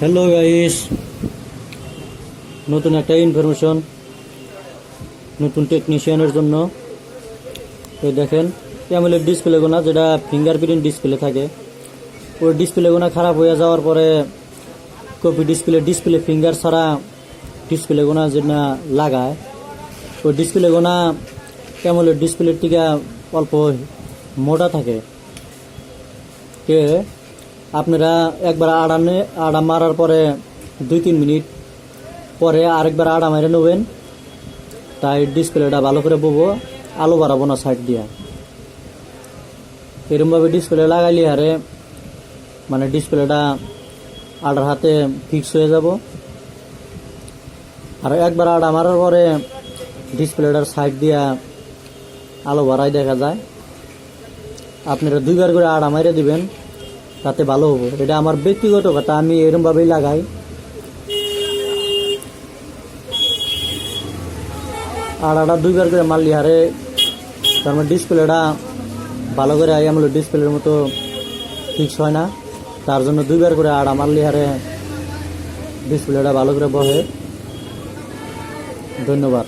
Hello guys, নতুন একটা information নতুন টেকনিশিয়ানের জন্য। এই দেখেন অ্যামোলেড ডিসপ্লে গোনা, যেটা ফিঙ্গারপ্রিন্ট ডিসপ্লে থাকে, ওই ডিসপ্লে গোনা খারাপ হয়ে যাওয়ার পরে কপি ডিসপ্লে ফিঙ্গার ছাড়া ডিসপ্লে গোনা যেটা লাগায়, ওই ডিসপ্লে গোনা অ্যামোলেড ডিসপ্লের থেকে অল্প মোটা থাকে। আপনারা একবার আড়া মারার পরে 2-3 মিনিট পরে আরেকবার আড়া মেরে নেবেন, তাই ডিসপ্লেটা ভালো করে বলবো, আলো বাড়াবো না সাইড দিয়া। এরকমভাবে ডিসপ্লে লাগাইলে হারে মানে ডিসপ্লেটা আড়ার হাতে ফিক্স হয়ে যাব। আর একবার আড়া মারার পরে ডিসপ্লেটার সাইড দিয়া আলো বাড়াই দেখা যায়। আপনারা 2বার করে আড়া মেরে দিবেন, তাতে ভালো হবো। এটা আমার ব্যক্তিগত কথা, আমি এরকমভাবেই লাগাই। আড়াটা 2বার করে মারলি হারে তার মানে ডিসপ্লেটা ভালো করে আমলো ডিসপ্লের মতো ফিক্স হয় না, তার জন্য 2বার করে আড়া মারলি হারে ডিসপ্লেটা ভালো করে বহে। ধন্যবাদ।